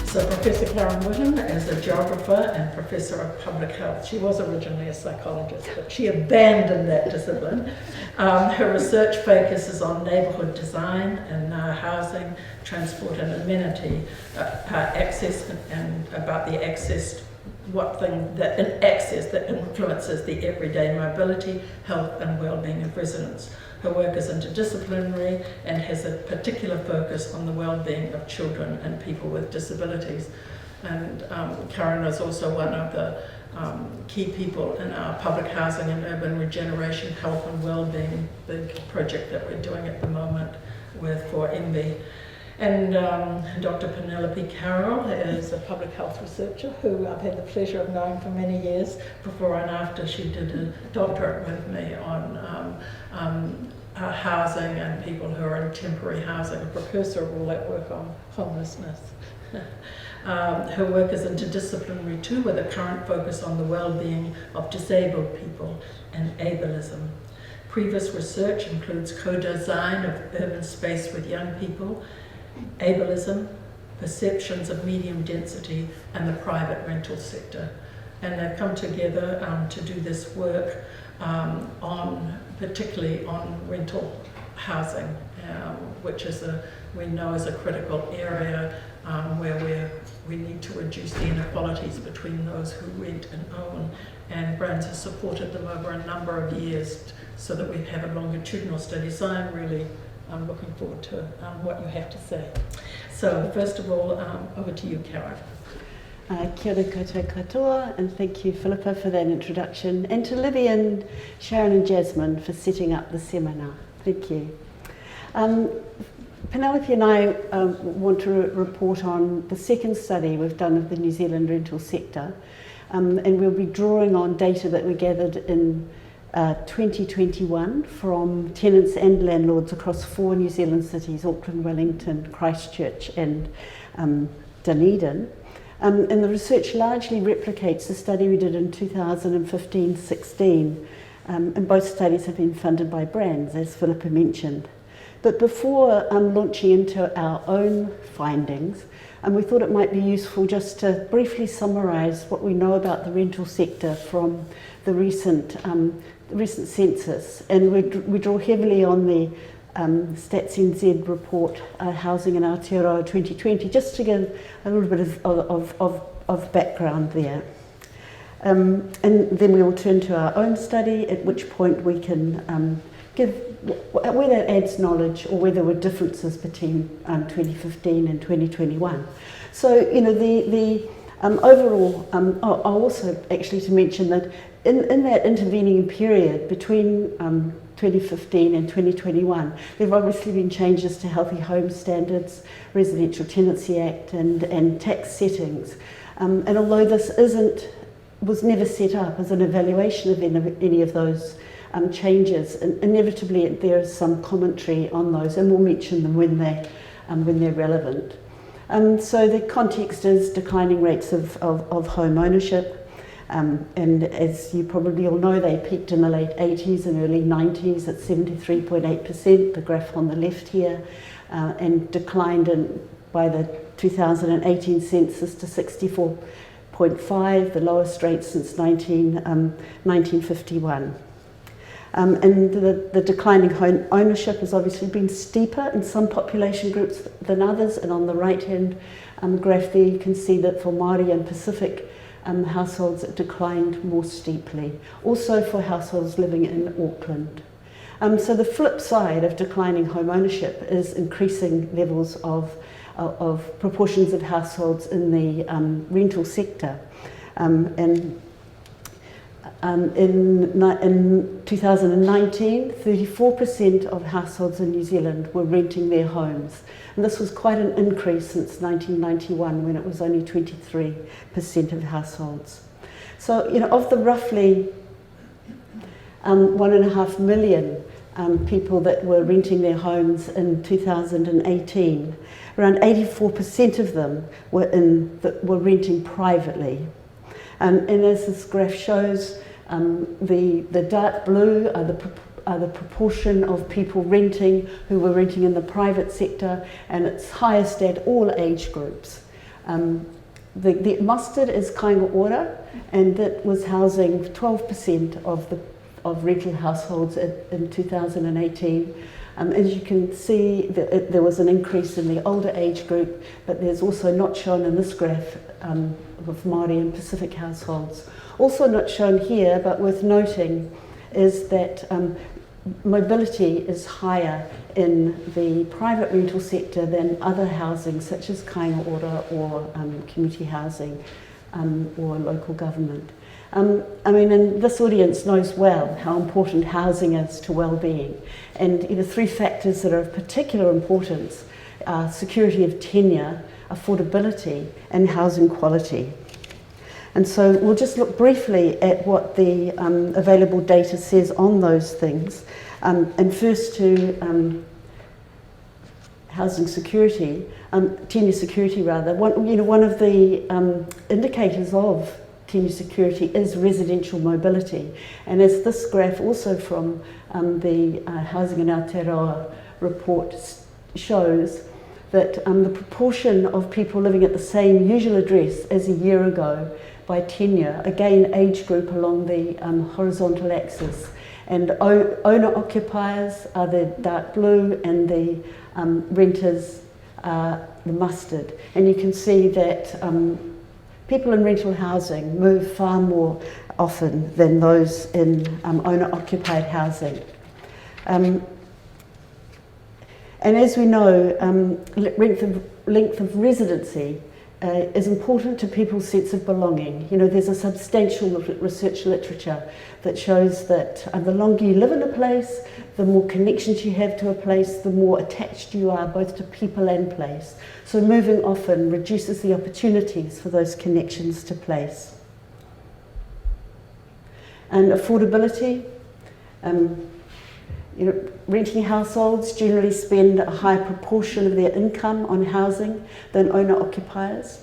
So Professor Karen Whitten is a geographer and professor of public health. She was originally a psychologist, but she abandoned that discipline. Her research focuses on neighbourhood design and housing, transport and amenity, access and about the access, access that influences the everyday mobility, health and well-being of residents. Her work is interdisciplinary and has a particular focus on the well-being of children and people with disabilities. And Karen is also one of the key people in our public housing and urban regeneration, health and well-being big project that we're doing at the moment for MB. And Dr. Penelope Carroll is a public health researcher who I've had the pleasure of knowing for many years, before and after she did a doctorate with me on housing and people who are in temporary housing, a precursor of all that work on homelessness. Her work is interdisciplinary too, with a current focus on the well-being of disabled people and ableism. Previous research includes co-design of urban space with young people, ableism, perceptions of medium density, and the private rental sector. And they've come together to do this work particularly on rental housing, which is we know is a critical area where we need to reduce the inequalities between those who rent and own. And BRANZ has supported them over a number of years so that we have a longitudinal study. So I'm looking forward to what you have to say. So first of all, over to you, Karen. Kia ora koutou katoa, and thank you, Philippa, for that introduction, and to Libby and Sharon and Jasmine for setting up the seminar. Thank you. Penelope and I want to report on the second study we've done of the New Zealand rental sector, and we'll be drawing on data that we gathered in 2021 from tenants and landlords across 4 New Zealand cities: Auckland, Wellington, Christchurch and Dunedin. And the research largely replicates the study we did in 2015-16, and both studies have been funded by BRANZ, as Philippa mentioned. But before launching into our own findings, we thought it might be useful just to briefly summarise what we know about the rental sector from the recent census. And we draw heavily on the Stats NZ report, Housing in Aotearoa 2020, just to give a little bit of background there. And then we will turn to our own study, at which point we can give whether it adds knowledge or whether there were differences between 2015 and 2021. So, you know, the overall, I'll also actually to mention that in that intervening period between 2015 and 2021, there have obviously been changes to Healthy Home Standards, Residential Tenancy Act and tax settings. And although this was never set up as an evaluation of any of those changes, and inevitably there is some commentary on those, and we'll mention them when they're relevant. So the context is declining rates of home ownership. And as you probably all know, they peaked in the late 80s and early 90s at 73.8%, the graph on the left here, and declined by the 2018 census to 64.5, the lowest rate since 1951. And the declining home ownership has obviously been steeper in some population groups than others, and on the right-hand graph there you can see that for Māori and Pacific households it declined more steeply, also for households living in Auckland. So the flip side of declining home ownership is increasing levels of proportions of households in the rental sector. In 2019, 34% of households in New Zealand were renting their homes. And this was quite an increase since 1991, when it was only 23% of households. So, you know, of the roughly 1.5 million people that were renting their homes in 2018, around 84% of them were renting privately. And as this graph shows, the dark blue are the proportion of people who were renting in the private sector, and it's highest at all age groups. The mustard is Kāinga Ora, and that was housing 12% of rental households in 2018. As you can see, there was an increase in the older age group, but there's also not shown in this graph of Māori and Pacific households. Also not shown here, but worth noting, is that mobility is higher in the private rental sector than other housing, such as Kāinga Ora or community housing or local government. And this audience knows well how important housing is to well-being. And the three factors that are of particular importance are security of tenure, affordability, and housing quality. And so we'll just look briefly at what the available data says on those things. And first to housing security, tenure security rather. One of the indicators of tenure security is residential mobility. And as this graph also from the Housing in Aotearoa report shows, that the proportion of people living at the same usual address as a year ago by tenure, again age group along the horizontal axis, and owner-occupiers are the dark blue and the renters are the mustard. And you can see that people in rental housing move far more often than those in owner-occupied housing. And as we know, length of residency is important to people's sense of belonging. There's a substantial research literature that shows that the longer you live in a place, the more connections you have to a place, the more attached you are both to people and place. So moving often reduces the opportunities for those connections to place. And affordability. Renting households generally spend a higher proportion of their income on housing than owner-occupiers.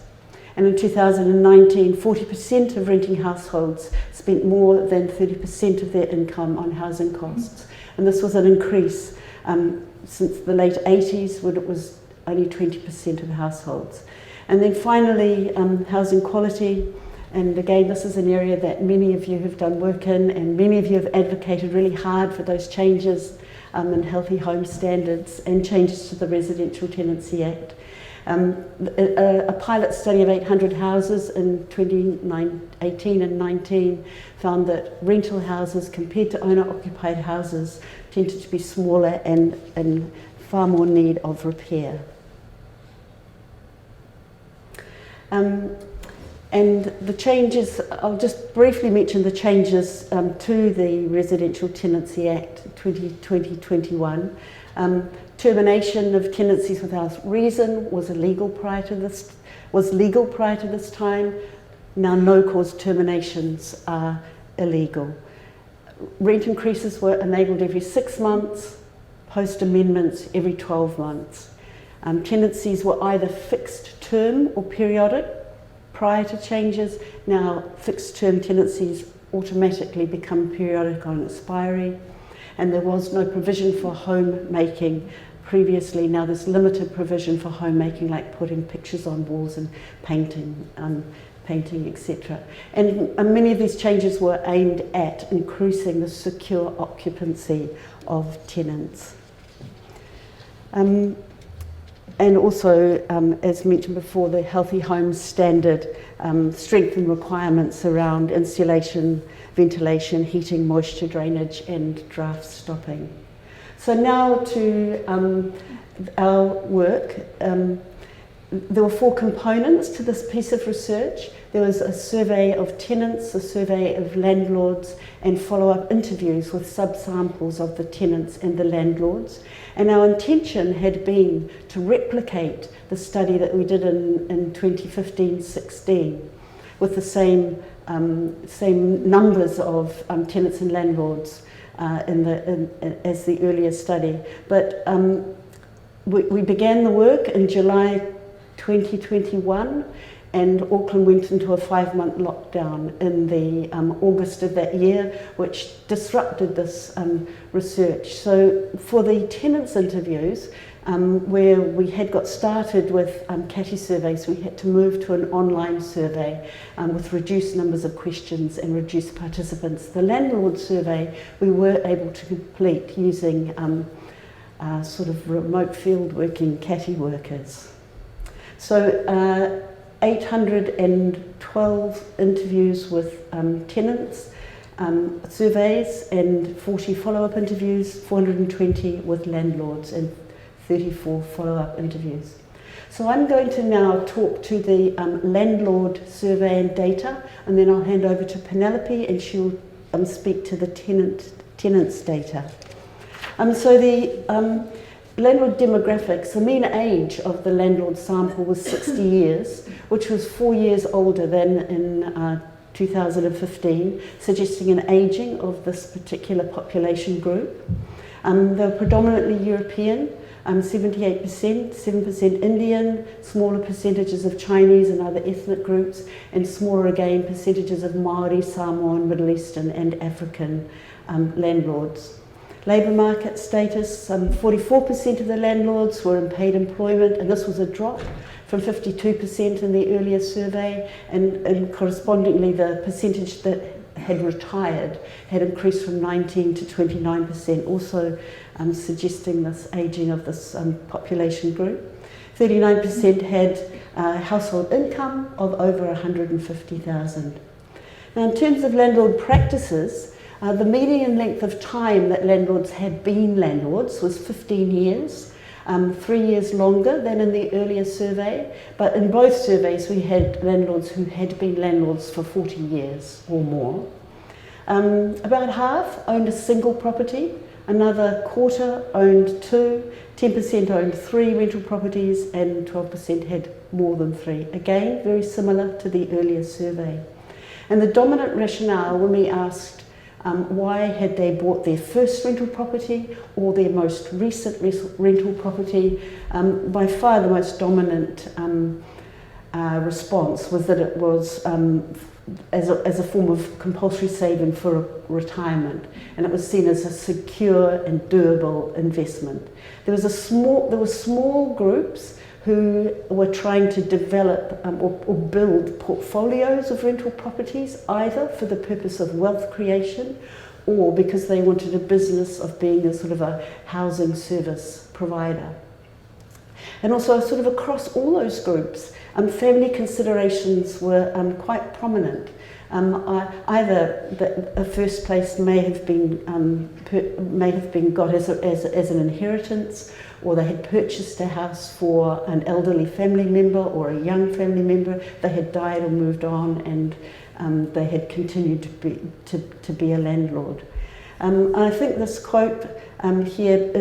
And in 2019, 40% of renting households spent more than 30% of their income on housing costs. And this was an increase since the late 80s, when it was only 20% of households. And then finally, housing quality. And again, this is an area that many of you have done work in, and many of you have advocated really hard for those changes in healthy home standards and changes to the Residential Tenancy Act. A pilot study of 800 houses in 2018 and 19 found that rental houses compared to owner-occupied houses tended to be smaller and in far more need of repair. And the changes, I'll just briefly mention the changes to the Residential Tenancy Act 2021. Termination of tenancies without reason was legal prior to this time. Now no-cause terminations are illegal. Rent increases were enabled every 6 months, post-amendments every 12 months. Tenancies were either fixed term or periodic. Prior to changes, now fixed term tenancies automatically become periodic on expiry, and there was no provision for homemaking previously. Now there's limited provision for homemaking, like putting pictures on walls and painting, etc. And many of these changes were aimed at increasing the secure occupancy of tenants. And also, as mentioned before, the Healthy Homes Standard strengthened requirements around insulation, ventilation, heating, moisture drainage, and draft stopping. So now to our work. There were 4 components to this piece of research. There was a survey of tenants, a survey of landlords, and follow-up interviews with subsamples of the tenants and the landlords. And our intention had been to replicate the study that we did in 2015-16 with the same numbers of tenants and landlords as the earlier study. But we began the work in July 2021, and Auckland went into a 5-month lockdown in the August of that year, which disrupted this research. So for the tenants interviews, where we had got started with CATI surveys. We had to move to an online survey with reduced numbers of questions and reduced participants. The landlord survey we were able to complete using sort of remote field working CATI workers. So 812 interviews with tenants, surveys, and 40 follow-up interviews, 420 with landlords, and 34 follow-up interviews. So I'm going to now talk to the landlord survey and data, and then I'll hand over to Penelope, and she'll speak to the tenants data. So the landlord demographics, the mean age of the landlord sample was 60 years, which was 4 years older than in 2015, suggesting an ageing of this particular population group. They were predominantly European, 78%, 7% Indian, smaller percentages of Chinese and other ethnic groups, and smaller again percentages of Maori, Samoan, Middle Eastern and African landlords. Labour market status, 44% of the landlords were in paid employment, and this was a drop from 52% in the earlier survey, and correspondingly the percentage that had retired had increased from 19 to 29%, also suggesting this ageing of this population group. 39% had household income of over 150,000. Now, in terms of landlord practices, the median length of time that landlords had been landlords was 15 years, 3 years longer than in the earlier survey, but in both surveys we had landlords who had been landlords for 40 years or more. About half owned a single property, another quarter owned 2, 10% owned 3 rental properties, and 12% had more than 3. Again, very similar to the earlier survey. And the dominant rationale when we asked why had they bought their first rental property or their most recent rental property, by far the most dominant response was that it was as a form of compulsory saving for retirement, and it was seen as a secure and durable investment. There were small groups who were trying to develop or build portfolios of rental properties, either for the purpose of wealth creation or because they wanted a business of being a sort of a housing service provider. And also sort of across all those groups, family considerations were quite prominent. Either a first place may have been got as an inheritance, or they had purchased a house for an elderly family member or a young family member. They had died or moved on, and they had continued to be a landlord. I think this quote here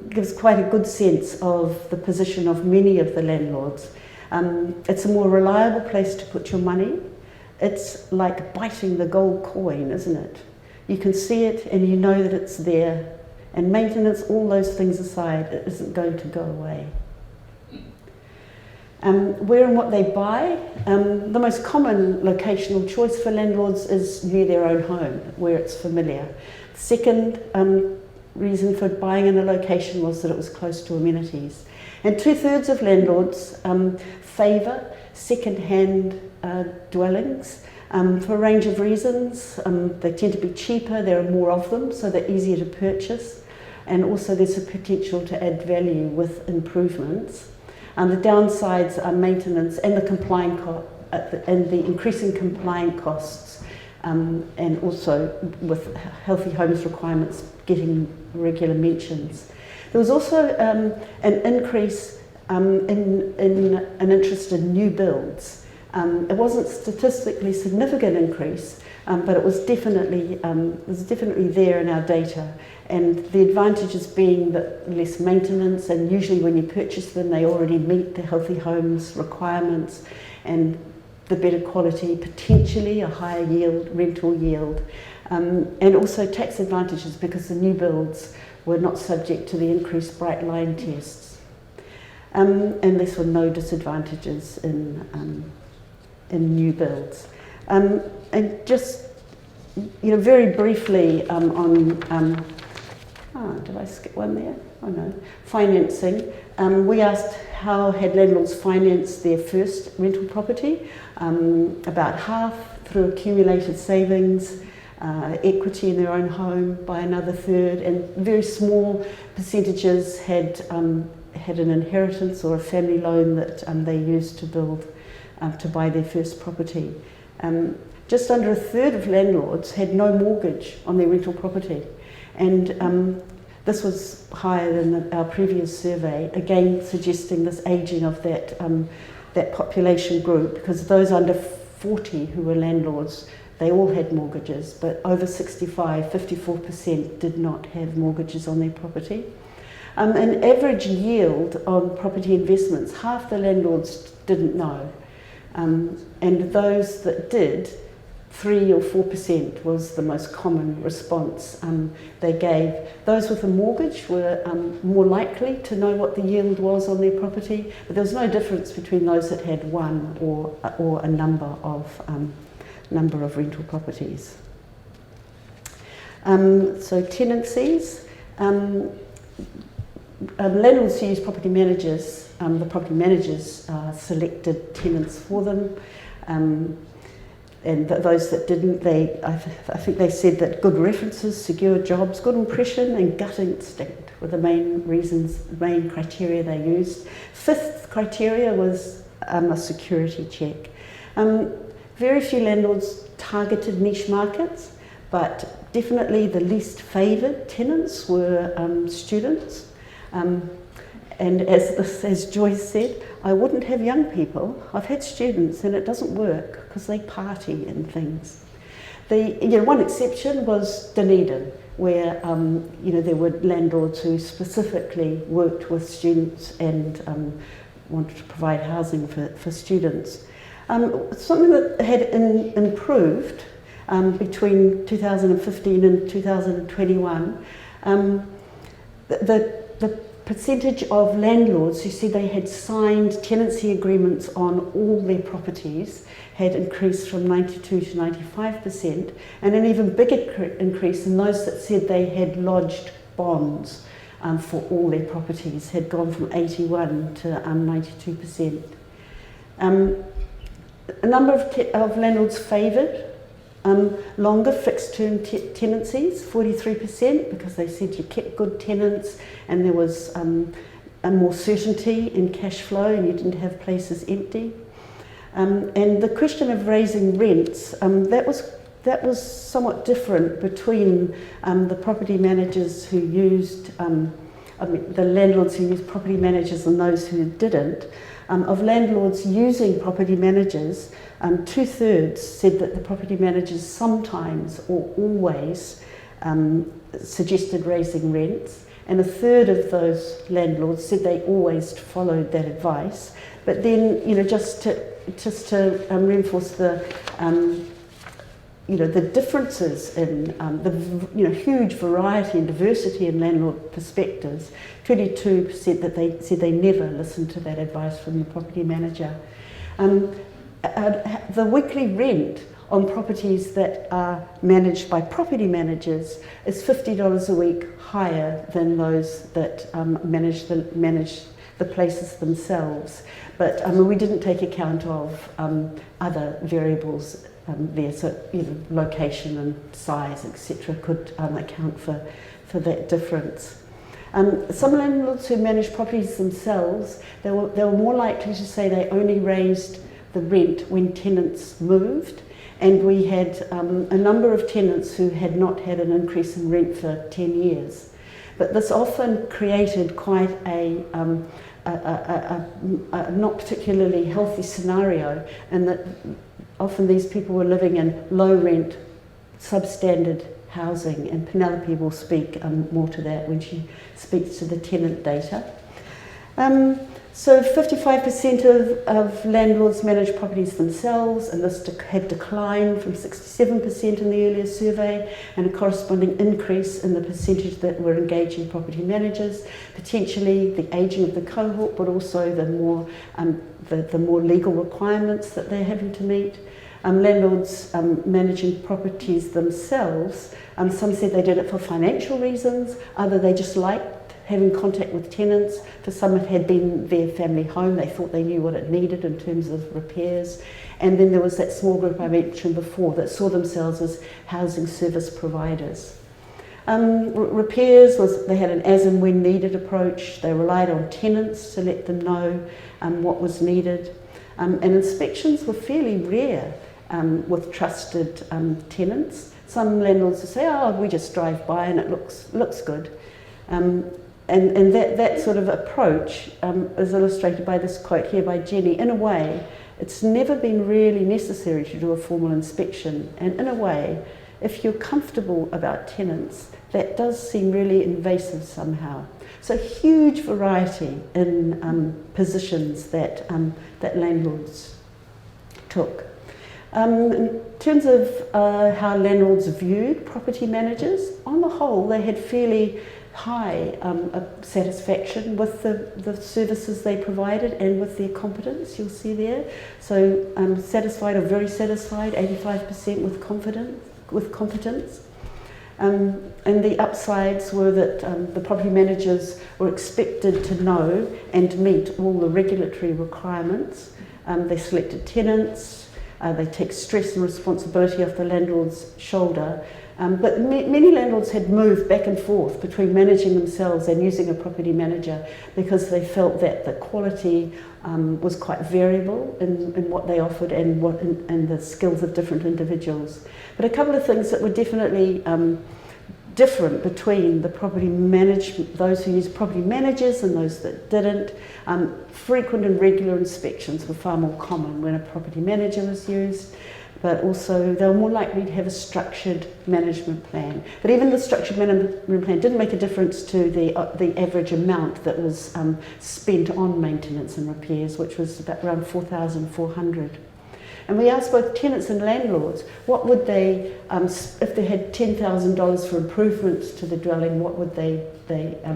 gives quite a good sense of the position of many of the landlords. It's a more reliable place to put your money. It's like biting the gold coin, isn't it? You can see it and you know that it's there. And maintenance, all those things aside, it isn't going to go away. Where and what they buy. The most common locational choice for landlords is near their own home, where it's familiar. Second reason for buying in a location was that it was close to amenities. And 2/3 of landlords favour second-hand dwellings for a range of reasons. They tend to be cheaper, there are more of them, so they're easier to purchase, and also there's a potential to add value with improvements. The downsides are maintenance and the increasing compliant costs, and also with healthy homes requirements getting regular mentions. There was also an increase in an interest in new builds. It wasn't statistically significant increase, but it was definitely there in our data. And the advantages being that less maintenance, and usually when you purchase them, they already meet the healthy homes requirements, and the better quality, potentially a higher yield, rental yield, and also tax advantages because the new builds were not subject to the increased bright line tests. And there were no disadvantages in new builds. And just, very briefly on Did I skip one there? Oh no. Financing. We asked how had landlords financed their first rental property. About half through accumulated savings, equity in their own home by another third, and very small percentages had an inheritance or a family loan that they used to buy their first property. Just under a third of landlords had no mortgage on their rental property, and this was higher than our previous survey, again suggesting this ageing of that population group, because those under 40 who were landlords, they all had mortgages, but over 65, 54% did not have mortgages on their property. An average yield on property investments, half the landlords didn't know, and those that did, 3 or 4% was the most common response they gave. Those with a mortgage were more likely to know what the yield was on their property, but there was no difference between those that had one or a number of rental properties. So tenancies. Landlords who use property managers, the property managers selected tenants for them. And those that didn't, I think they said that good references, secure jobs, good impression and gut instinct were the main criteria they used. Fifth criteria was a security check. Very few landlords targeted niche markets, but definitely the least favoured tenants were students. And as Joyce said, I wouldn't have young people. I've had students and it doesn't work because they party and things. One exception was Dunedin, where there were landlords who specifically worked with students and wanted to provide housing for students. Something that had improved between 2015 and 2021, the percentage of landlords who said they had signed tenancy agreements on all their properties had increased from 92 to 95%, and an even bigger increase in those that said they had lodged bonds for all their properties had gone from 81 to 92%. A number of landlords favoured longer fixed-term tenancies, 43%, because they said you kept good tenants and there was a more certainty in cash flow and you didn't have places empty. And the question of raising rents, that was somewhat different between the property managers who used, the landlords who used property managers and those who didn't. Of landlords using property managers, 2/3 said that the property managers sometimes or always suggested raising rents, and 1/3 of those landlords said they always followed that advice. But then, just to reinforce the differences in the huge variety and diversity in landlord perspectives, 22% that they said they never listened to that advice from the property manager. The weekly rent on properties that are managed by property managers is $50 a week higher than those that manage the places themselves. But we didn't take account of other variables there, so location and size, etc., could account for that difference. Some landlords who manage properties themselves, they were more likely to say they only raised the rent when tenants moved, and we had a number of tenants who had not had an increase in rent for 10 years. But this often created quite a not particularly healthy scenario, and that often these people were living in low rent, substandard housing, and Penelope will speak more to that when she speaks to the tenant data. So 55% of landlords manage properties themselves, and this had declined from 67% in the earlier survey, and a corresponding increase in the percentage that were engaging property managers, potentially the ageing of the cohort, but also the more legal requirements that they're having to meet. Landlords managing properties themselves, some said they did it for financial reasons, others they just liked having contact with tenants. For some it had been their family home, they thought they knew what it needed in terms of repairs. And then there was that small group I mentioned before that saw themselves as housing service providers. Repairs was, they had an as and when needed approach. They relied on tenants to let them know what was needed. And inspections were fairly rare with trusted tenants. Some landlords would say, oh, we just drive by and it looks good. And that sort of approach is illustrated by this quote here by Jenny. In a way, it's never been really necessary to do a formal inspection. And in a way, if you're comfortable about tenants, that does seem really invasive somehow. So huge variety in positions that landlords took. In terms of how landlords viewed property managers, on the whole, they had fairly high satisfaction with the services they provided and with their competence, you'll see there. So satisfied or very satisfied, 85% with competence. And the upsides were that the property managers were expected to know and meet all the regulatory requirements. They selected tenants, they take stress and responsibility off the landlord's shoulder. But many landlords had moved back and forth between managing themselves and using a property manager because they felt that the quality was quite variable in what they offered and the skills of different individuals. But a couple of things that were definitely different between the property management, those who used property managers and those that didn't. Frequent and regular inspections were far more common when a property manager was used, but also they were more likely to have a structured management plan. But even the structured management plan didn't make a difference to the average amount that was spent on maintenance and repairs, which was about around $4,400. And we asked both tenants and landlords, what would they, if they had $10,000 for improvements to the dwelling, what would they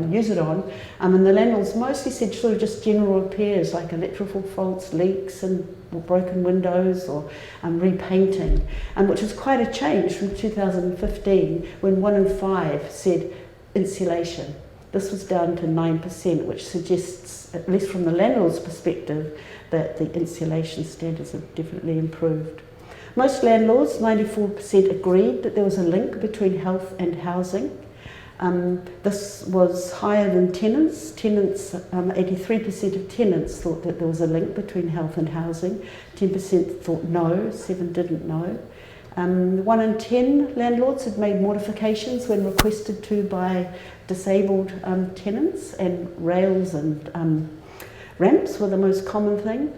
use it on? And the landlords mostly said sort of just general repairs like electrical faults, leaks and broken windows or repainting, which was quite a change from 2015 when 1 in 5 said insulation. This was down to 9%, which suggests, at least from the landlord's perspective, that the insulation standards have definitely improved. Most landlords, 94%, agreed that there was a link between health and housing. This was higher than tenants. 83% of tenants thought that there was a link between health and housing. 10% thought no, 7 didn't know. 1 in 10 landlords had made modifications when requested to by disabled tenants, and rails and ramps were the most common thing.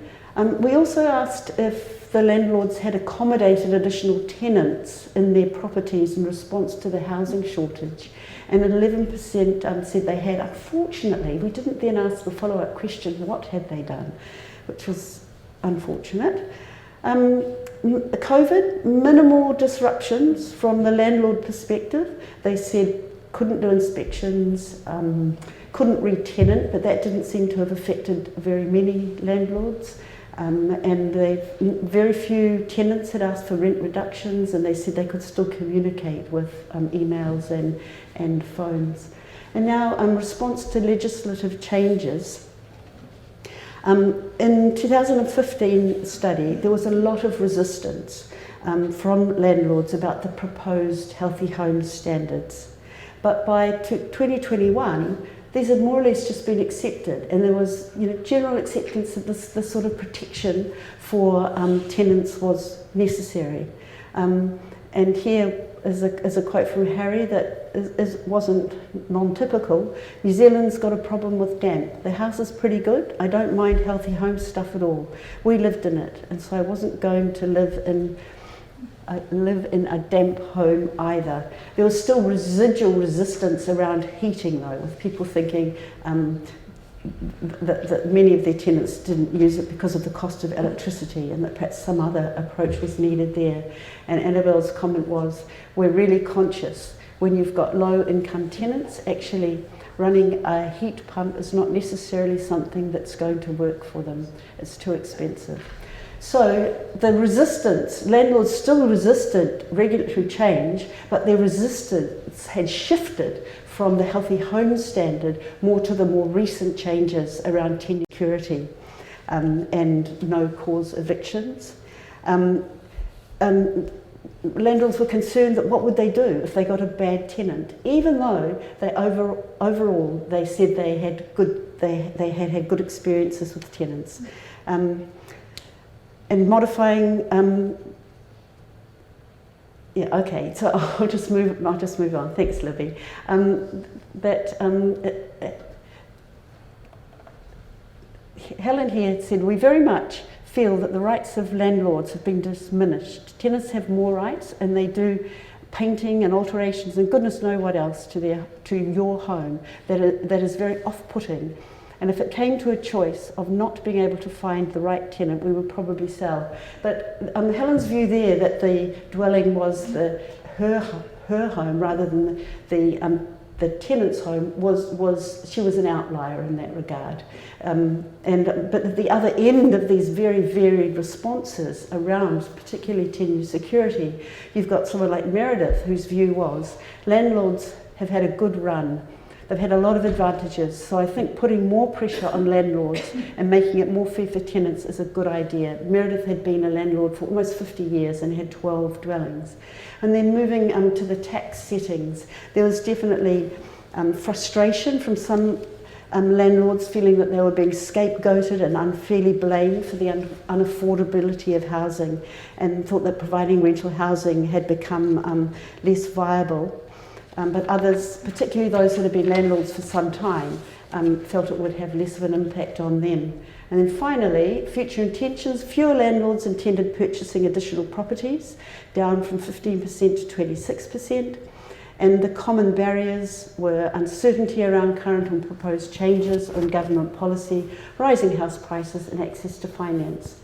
We also asked if the landlords had accommodated additional tenants in their properties in response to the housing shortage, and 11% said they had. Unfortunately, we didn't then ask the follow-up question, what had they done, which was unfortunate. COVID, minimal disruptions from the landlord perspective. They said couldn't do inspections, couldn't re-tenant, but that didn't seem to have affected very many landlords. And very few tenants had asked for rent reductions, and they said they could still communicate with emails and phones. And now, in response to legislative changes, in 2015 study, there was a lot of resistance from landlords about the proposed healthy homes standards. But by 2021, these had more or less just been accepted, and there was general acceptance that this sort of protection for tenants was necessary. And here is a quote from Harry that wasn't non-typical. New Zealand's got a problem with damp. The house is pretty good. I don't mind healthy home stuff at all. We lived in it, and so I wasn't going to live in a damp home either. There was still residual resistance around heating though, with people thinking that many of their tenants didn't use it because of the cost of electricity, and that perhaps some other approach was needed there. And Annabelle's comment was, we're really conscious when you've got low income tenants, actually running a heat pump is not necessarily something that's going to work for them. It's too expensive. So the resistance, landlords still resisted regulatory change, but their resistance had shifted from the healthy home standard more to the more recent changes around tenant security and no cause evictions. Landlords were concerned that what would they do if they got a bad tenant, even though they overall they said they had had good experiences with tenants. And modifying, so I'll just move on. Thanks, Libby. Helen here said, we very much feel that the rights of landlords have been diminished. Tenants have more rights, and they do painting and alterations and goodness knows what else to your home that is very off-putting. And if it came to a choice of not being able to find the right tenant, we would probably sell. But Helen's view there that the dwelling was her home rather than the tenant's home she was an outlier in that regard. But at the other end of these very varied responses around particularly tenure security, you've got someone like Meredith, whose view was landlords have had a good run. They've had a lot of advantages, so I think putting more pressure on landlords and making it more fair for tenants is a good idea. Meredith had been a landlord for almost 50 years and had 12 dwellings. And then moving to the tax settings, there was definitely frustration from some landlords feeling that they were being scapegoated and unfairly blamed for the unaffordability of housing, and thought that providing rental housing had become less viable. But others, particularly those that had been landlords for some time, felt it would have less of an impact on them. And then finally, future intentions, fewer landlords intended purchasing additional properties, down from 15% to 26%. And the common barriers were uncertainty around current and proposed changes on government policy, rising house prices and access to finance.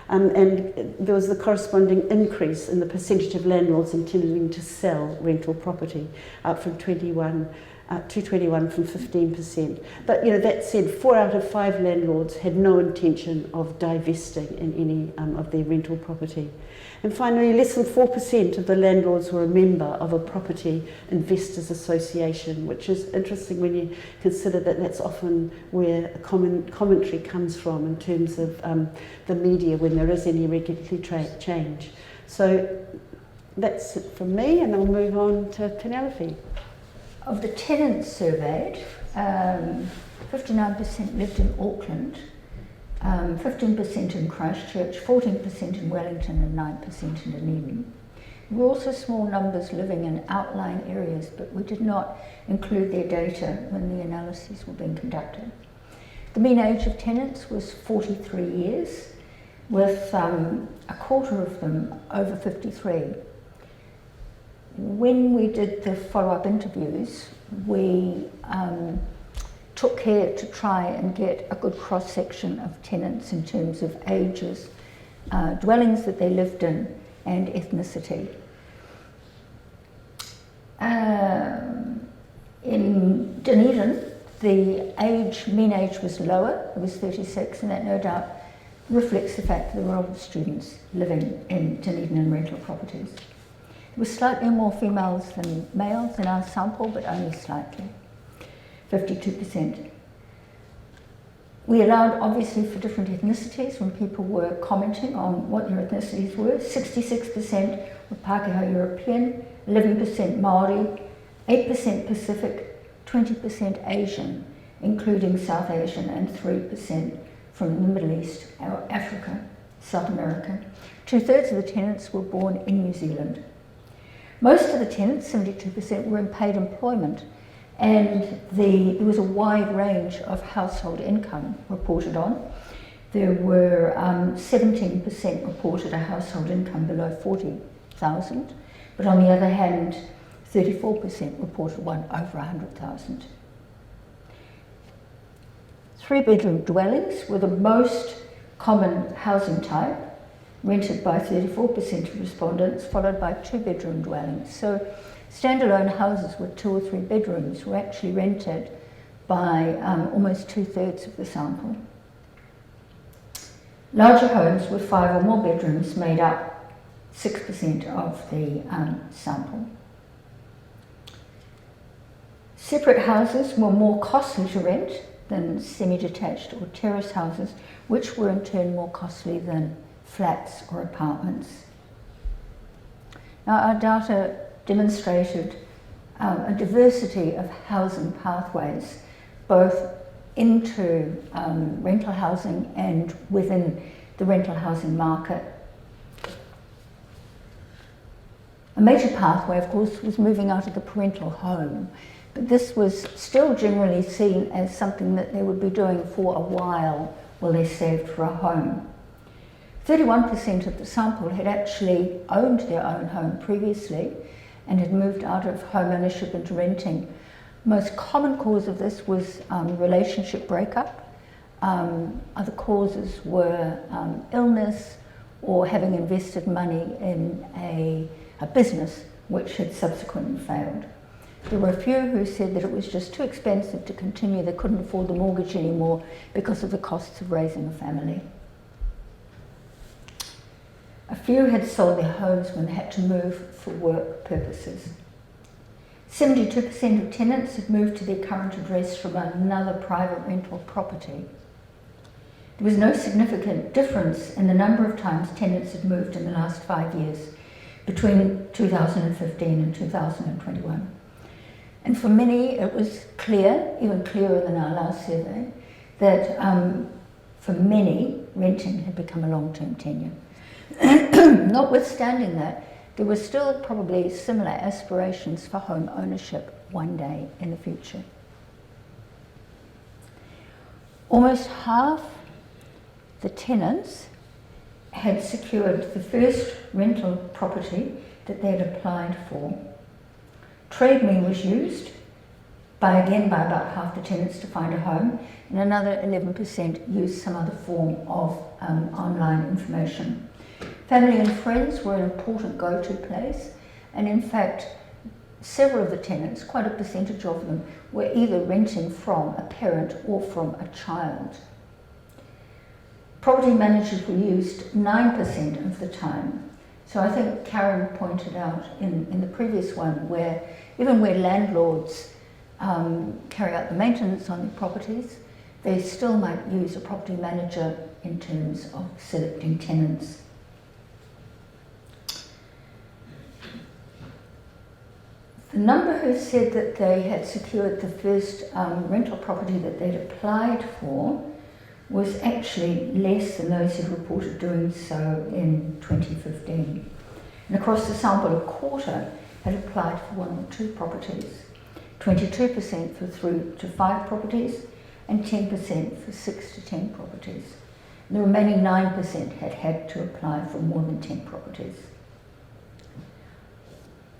And there was the corresponding increase in the percentage of landlords intending to sell rental property, up from 21 from 15%. But that said, 4 out of 5 landlords had no intention of divesting in any of their rental property. And finally, less than 4% of the landlords were a member of a property investors association, which is interesting when you consider that that's often where commentary comes from in terms of the media when there is any regulatory change. So that's it from me, and I'll move on to Penelope. Of the tenants surveyed, 59% lived in Auckland, 15% in Christchurch, 14% in Wellington and 9% in Dunedin. There were also small numbers living in outlying areas, but we did not include their data when the analyses were being conducted. The mean age of tenants was 43 years, with a quarter of them over 53. When we did the follow-up interviews, we took care to try and get a good cross-section of tenants in terms of ages, dwellings that they lived in, and ethnicity. In Dunedin, the mean age was lower, it was 36, and that no doubt reflects the fact that there were older students living in Dunedin in rental properties. There were slightly more females than males in our sample, but only slightly, 52%. We allowed, obviously, for different ethnicities when people were commenting on what their ethnicities were. 66% were Pākehā European, 11% Māori, 8% Pacific, 20% Asian, including South Asian, and 3% from the Middle East, or Africa, South America. 2/3 of the tenants were born in New Zealand. Most of the tenants, 72%, were in paid employment, and there was a wide range of household income reported on. There were 17% reported a household income below 40,000, but on the other hand, 34% reported one over 100,000. 3-bedroom dwellings were the most common housing type, rented by 34% of respondents, followed by 2-bedroom dwellings. So standalone houses with 2 or 3 bedrooms were actually rented by almost 2/3 of the sample. Larger homes with 5 or more bedrooms made up 6% of the sample. Separate houses were more costly to rent than semi-detached or terrace houses, which were in turn more costly than flats or apartments. Now, our data demonstrated a diversity of housing pathways, both into rental housing and within the rental housing market. A major pathway, of course, was moving out of the parental home, but this was still generally seen as something that they would be doing for a while they saved for a home. 31% of the sample had actually owned their own home previously and had moved out of home ownership into renting. Most common cause of this was relationship breakup. Other causes were illness or having invested money in a business which had subsequently failed. There were a few who said that it was just too expensive to continue, they couldn't afford the mortgage anymore because of the costs of raising a family. A few had sold their homes when they had to move for work purposes. 72% of tenants had moved to their current address from another private rental property. There was no significant difference in the number of times tenants had moved in the last 5 years, between 2015 and 2021. And for many, it was clear, even clearer than our last survey, that for many, renting had become a long-term tenure. Notwithstanding that, there were still probably similar aspirations for home ownership one day in the future. Almost half the tenants had secured the first rental property that they had applied for. Trade Me was used by about half the tenants to find a home, and another 11% used some other form of online information. Family and friends were an important go-to place, and in fact, several of the tenants, quite a percentage of them, were either renting from a parent or from a child. Property managers were used 9% of the time. So I think Karen pointed out in the previous one where even where landlords carry out the maintenance on their properties, they still might use a property manager in terms of selecting tenants. The number who said that they had secured the first rental property that they'd applied for was actually less than those who reported doing so in 2015. And across the sample, a quarter had applied for 1 or 2 properties, 22% for 3 to 5 properties, and 10% for 6 to 10 properties. And the remaining 9% had had to apply for more than 10 properties.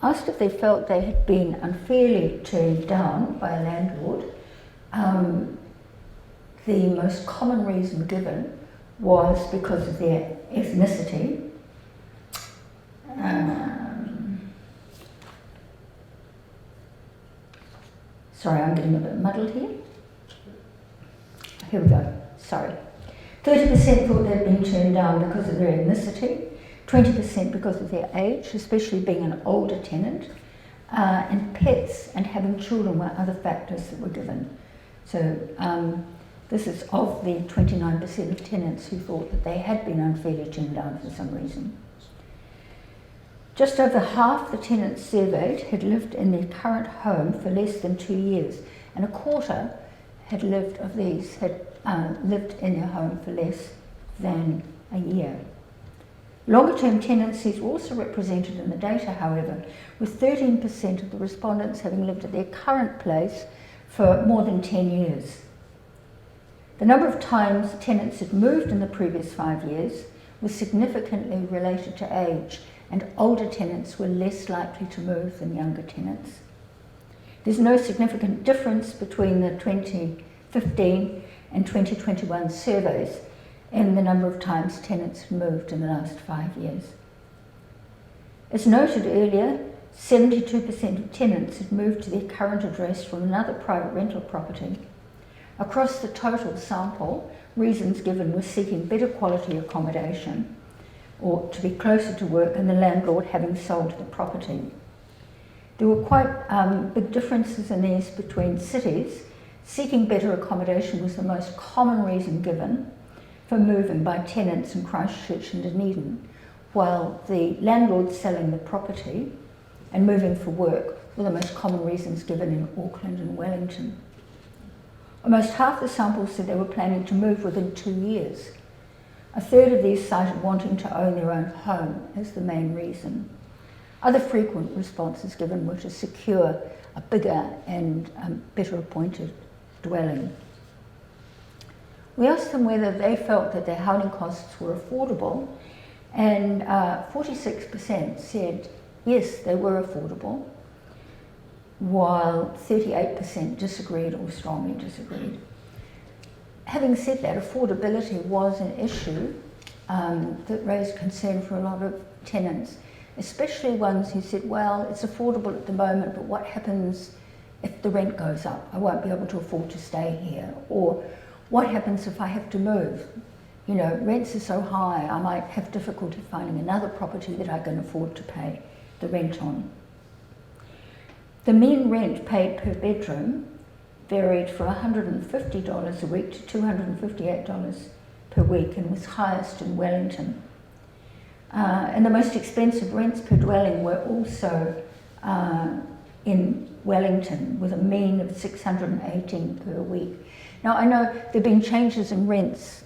Asked if they felt they had been unfairly turned down by a landlord, the most common reason given was because of their ethnicity. Sorry, I'm getting a bit muddled here. Here we go, sorry. 30% thought they'd been turned down because of their ethnicity, 20% because of their age, especially being an older tenant, and pets and having children were other factors that were given. So this is of the 29% of tenants who thought that they had been unfairly turned down for some reason. Just over half the tenants surveyed had lived in their current home for less than 2 years, and a quarter had lived in their home for less than a year. Longer-term tenancies were also represented in the data, however, with 13% of the respondents having lived at their current place for more than 10 years. The number of times tenants had moved in the previous 5 years was significantly related to age, and older tenants were less likely to move than younger tenants. There's no significant difference between the 2015 and 2021 surveys in the number of times tenants had moved in the last 5 years. As noted earlier, 72% of tenants had moved to their current address from another private rental property. Across the total sample, reasons given were seeking better quality accommodation or to be closer to work, and the landlord having sold the property. There were quite big differences in these between cities. Seeking better accommodation was the most common reason given for moving by tenants in Christchurch and Dunedin, while the landlords selling the property and moving for work were the most common reasons given in Auckland and Wellington. Almost half the samples said they were planning to move within 2 years. A third of these cited wanting to own their own home as the main reason. Other frequent responses given were to secure a bigger and better appointed dwelling. We asked them whether they felt that their housing costs were affordable, and 46% said yes, they were affordable, while 38% disagreed or strongly disagreed. Having said that, affordability was an issue that raised concern for a lot of tenants, especially ones who said, well, it's affordable at the moment, but what happens if the rent goes up? I won't be able to afford to stay here. Or what happens if I have to move? You know, rents are so high, I might have difficulty finding another property that I can afford to pay the rent on. The mean rent paid per bedroom varied from $150 a week to $258 per week and was highest in Wellington. And the most expensive rents per dwelling were also in Wellington, with a mean of $618 per week. Now, I know there have been changes in rents,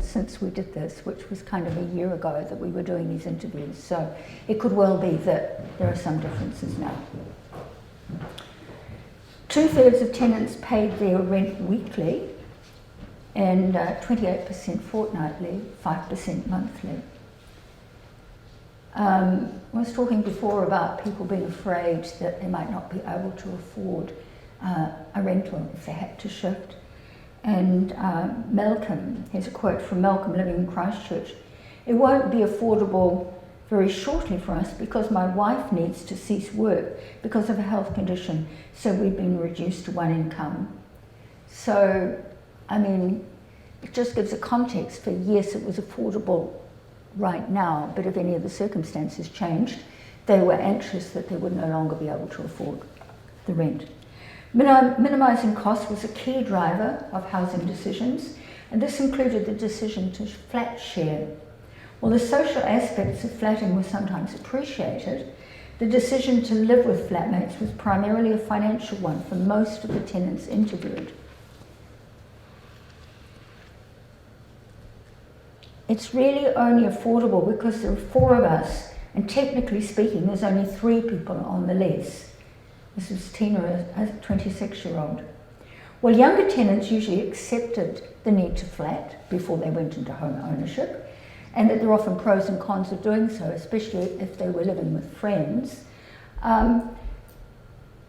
since we did this, which was kind of a year ago that we were doing these interviews, so it could well be that there are some differences now. 2/3 of tenants paid their rent weekly, and 28% fortnightly, 5% monthly. I was talking before about people being afraid that they might not be able to afford a rental if they had to shift. And Malcolm, here's a quote from Malcolm living in Christchurch: "It won't be affordable very shortly for us because my wife needs to cease work because of a health condition, so we've been reduced to one income." So, it just gives a context for, yes, it was affordable right now, but if any of the circumstances changed, they were anxious that they would no longer be able to afford the rent. Minimising costs was a key driver of housing decisions, and this included the decision to flat share. While the social aspects of flatting were sometimes appreciated, the decision to live with flatmates was primarily a financial one for most of the tenants interviewed. It's really only affordable because there are 4 of us, and technically speaking, there's only 3 people on the lease. This is Tina, a 26-year-old. Well, younger tenants usually accepted the need to flat before they went into home ownership, and that there are often pros and cons of doing so, especially if they were living with friends.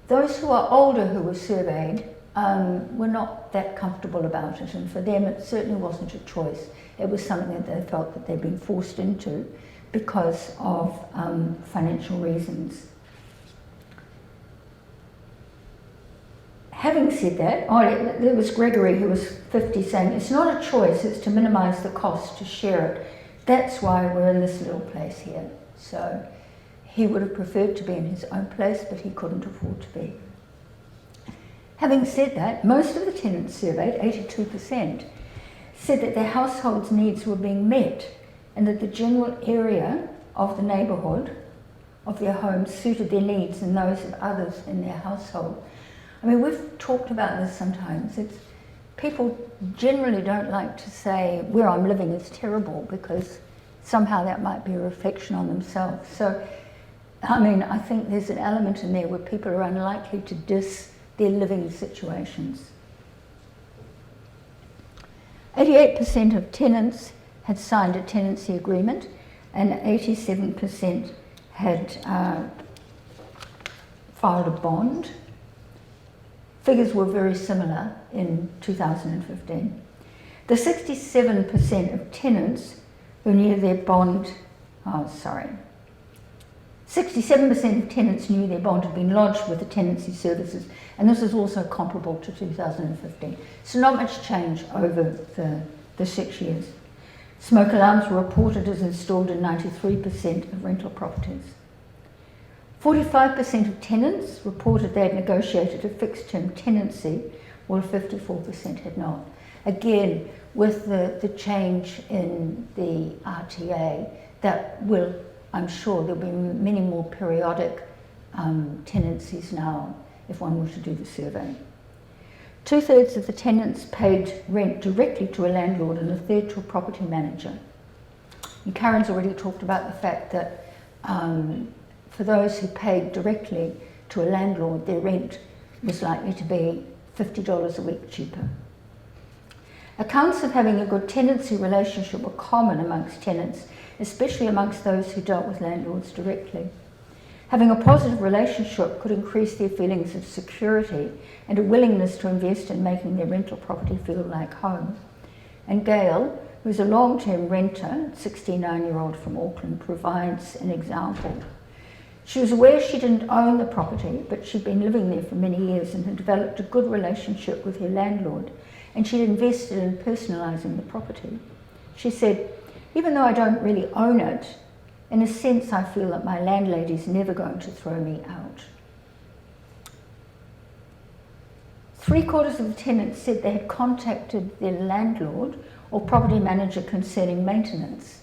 Those who are older who were surveyed were not that comfortable about it, and for them it certainly wasn't a choice. It was something that they felt that they'd been forced into because of financial reasons. Having said that, there was Gregory, who was 50, saying, "It's not a choice, it's to minimise the cost, to share it. That's why we're in this little place here." So he would have preferred to be in his own place, but he couldn't afford to be. Having said that, most of the tenants surveyed, 82%, said that their household's needs were being met and that the general area of the neighbourhood of their home suited their needs and those of others in their household. We've talked about this sometimes. People generally don't like to say where I'm living is terrible because somehow that might be a reflection on themselves. So, I think there's an element in there where people are unlikely to diss their living situations. 88% of tenants had signed a tenancy agreement and 87% had filed a bond. Figures were very similar in 2015. The 67% of tenants who knew their bond, 67% of tenants knew their bond had been lodged with the tenancy services, and this is also comparable to 2015. So not much change over the the 6 years. Smoke alarms were reported as installed in 93% of rental properties. 45% of tenants reported they had negotiated a fixed term tenancy, while 54% had not. Again, with the change in the RTA, that will, I'm sure there'll be many more periodic tenancies now if one were to do the survey. 2/3 of the tenants paid rent directly to a landlord and 1/3 to a property manager. And Karen's already talked about the fact that for those who paid directly to a landlord, their rent was likely to be $50 a week cheaper. Accounts of having a good tenancy relationship were common amongst tenants, especially amongst those who dealt with landlords directly. Having a positive relationship could increase their feelings of security and a willingness to invest in making their rental property feel like home. And Gail, who's a long-term renter, 69-year-old from Auckland, provides an example. She was aware she didn't own the property, but she'd been living there for many years and had developed a good relationship with her landlord, and she'd invested in personalising the property. She said, "Even though I don't really own it, in a sense I feel that my landlady's never going to throw me out." 3/4 of the tenants said they had contacted their landlord or property manager concerning maintenance.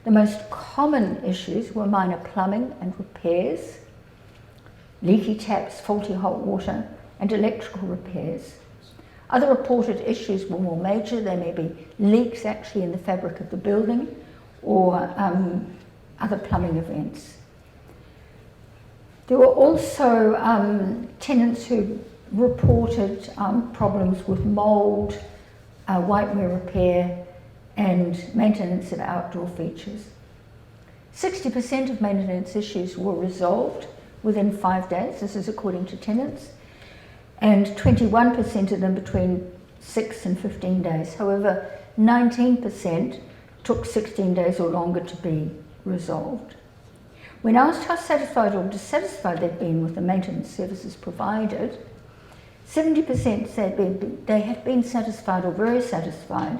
The most common issues were minor plumbing and repairs, leaky taps, faulty hot water, and electrical repairs. Other reported issues were more major. They may be leaks actually in the fabric of the building or other plumbing events. There were also tenants who reported problems with mould, whiteware repair, and maintenance of outdoor features. 60% of maintenance issues were resolved within 5 days, this is according to tenants, and 21% of them between 6 and 15 days. However, 19% took 16 days or longer to be resolved. When asked how satisfied or dissatisfied they'd been with the maintenance services provided, 70% said they had been satisfied or very satisfied,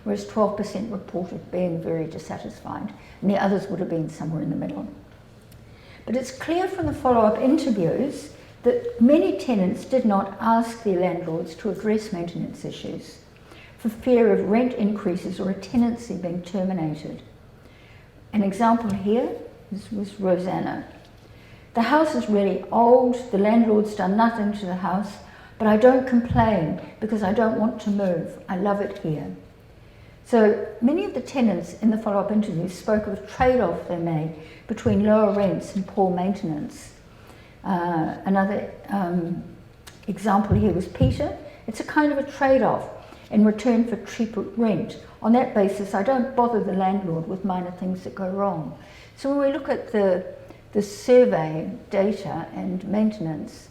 whereas 12% reported being very dissatisfied, and the others would have been somewhere in the middle. But it's clear from the follow-up interviews that many tenants did not ask their landlords to address maintenance issues for fear of rent increases or a tenancy being terminated. An example here was Rosanna. "The house is really old, the landlord's done nothing to the house, but I don't complain because I don't want to move. I love it here." So many of the tenants in the follow-up interviews spoke of a trade-off they made between lower rents and poor maintenance. Another example here was Peter. "It's a kind of a trade-off in return for cheaper rent. On that basis, I don't bother the landlord with minor things that go wrong." So when we look at the survey data and maintenance,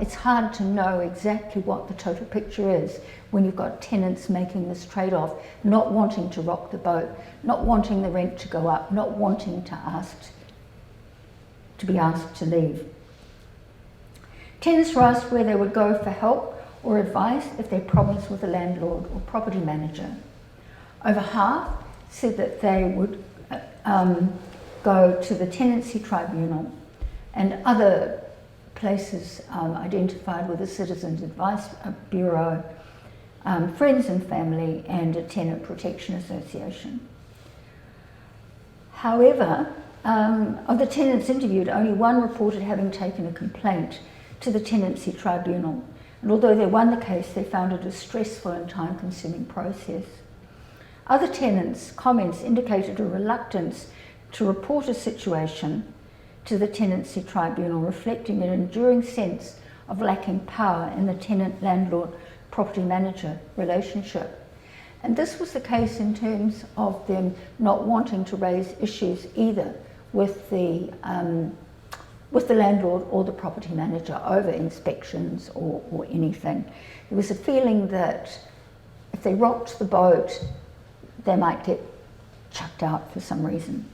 it's hard to know exactly what the total picture is when you've got tenants making this trade-off, not wanting to rock the boat, not wanting the rent to go up, not wanting to be asked to leave. Tenants were asked where they would go for help or advice if they had problems with a landlord or property manager. Over half said that they would go to the tenancy tribunal, and other places identified with the Citizens Advice Bureau, friends and family, and a tenant protection association. However, of the tenants interviewed, only one reported having taken a complaint to the tenancy tribunal, and although they won the case, they found it a stressful and time-consuming process. Other tenants' comments indicated a reluctance to report a situation to the tenancy tribunal, reflecting an enduring sense of lacking power in the tenant-landlord property manager relationship. And this was the case in terms of them not wanting to raise issues either with the landlord or the property manager over inspections or anything. There was a feeling that if they rocked the boat, they might get chucked out for some reason.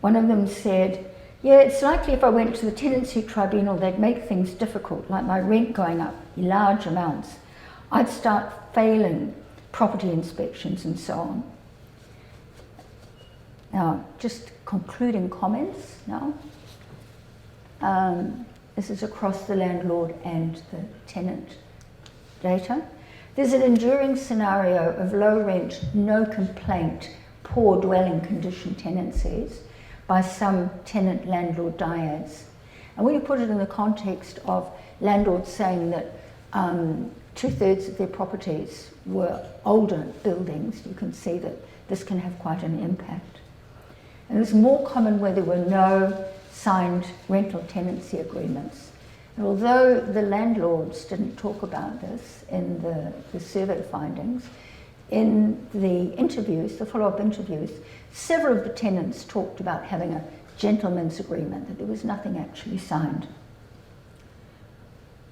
One of them said, "Yeah, it's likely if I went to the tenancy tribunal, they'd make things difficult, like my rent going up large amounts. I'd start failing property inspections and so on. Now, just concluding comments now. This is across the landlord and the tenant data. There's an enduring scenario of low rent, no complaint, poor dwelling condition tenancies by some tenant-landlord dyads. And when you put it in the context of landlords saying that 2/3 of their properties were older buildings, you can see that this can have quite an impact. And it was more common where there were no signed rental tenancy agreements. And although the landlords didn't talk about this in the survey findings, in the interviews, the follow-up interviews, several of the tenants talked about having a gentleman's agreement, that there was nothing actually signed.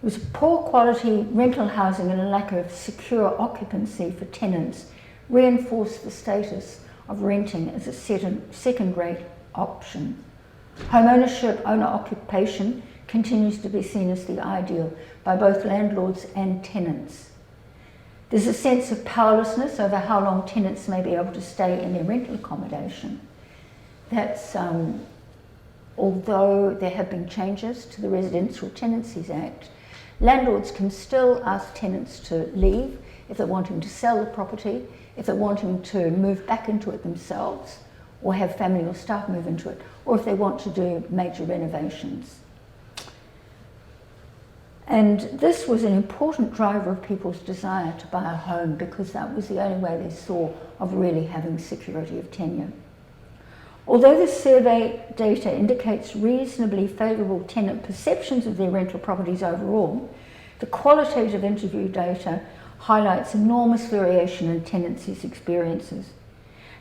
It was poor quality rental housing and a lack of secure occupancy for tenants reinforced the status of renting as a second-rate option. Home ownership, owner occupation continues to be seen as the ideal by both landlords and tenants. There's a sense of powerlessness over how long tenants may be able to stay in their rental accommodation. That's, although there have been changes to the Residential Tenancies Act, landlords can still ask tenants to leave if they're wanting to sell the property, if they're wanting to move back into it themselves, or have family or staff move into it, or if they want to do major renovations. And this was an important driver of people's desire to buy a home, because that was the only way they saw of really having security of tenure. Although the survey data indicates reasonably favourable tenant perceptions of their rental properties overall, the qualitative interview data highlights enormous variation in tenancies' experiences.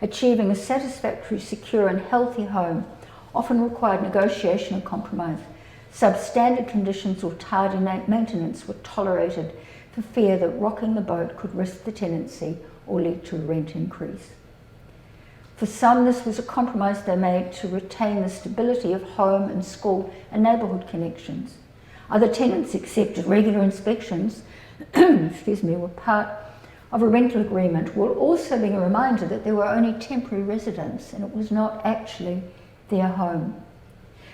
Achieving a satisfactory, secure and healthy home often required negotiation and compromise. Substandard conditions or tardy maintenance were tolerated for fear that rocking the boat could risk the tenancy or lead to a rent increase. For some, this was a compromise they made to retain the stability of home and school and neighbourhood connections. Other tenants accepted regular inspections were part of a rental agreement, while also being a reminder that they were only temporary residents and it was not actually their home.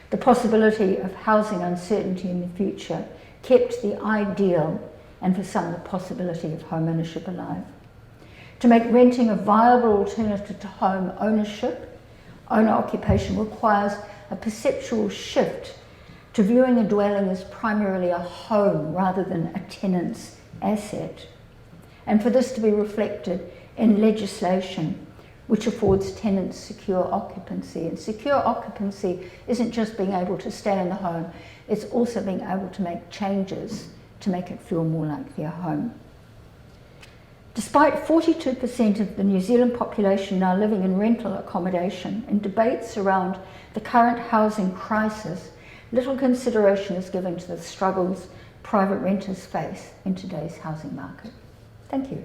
The possibility of housing uncertainty in the future kept the ideal, and for some the possibility of home ownership, alive. To make renting a viable alternative to home ownership, owner occupation requires a perceptual shift to viewing a dwelling as primarily a home rather than a tenant's asset, and for this to be reflected in legislation which affords tenants secure occupancy. And secure occupancy isn't just being able to stay in the home, it's also being able to make changes to make it feel more like their home. Despite 42% of the New Zealand population now living in rental accommodation and debates around the current housing crisis, little consideration is given to the struggles private renters face in today's housing market. Thank you.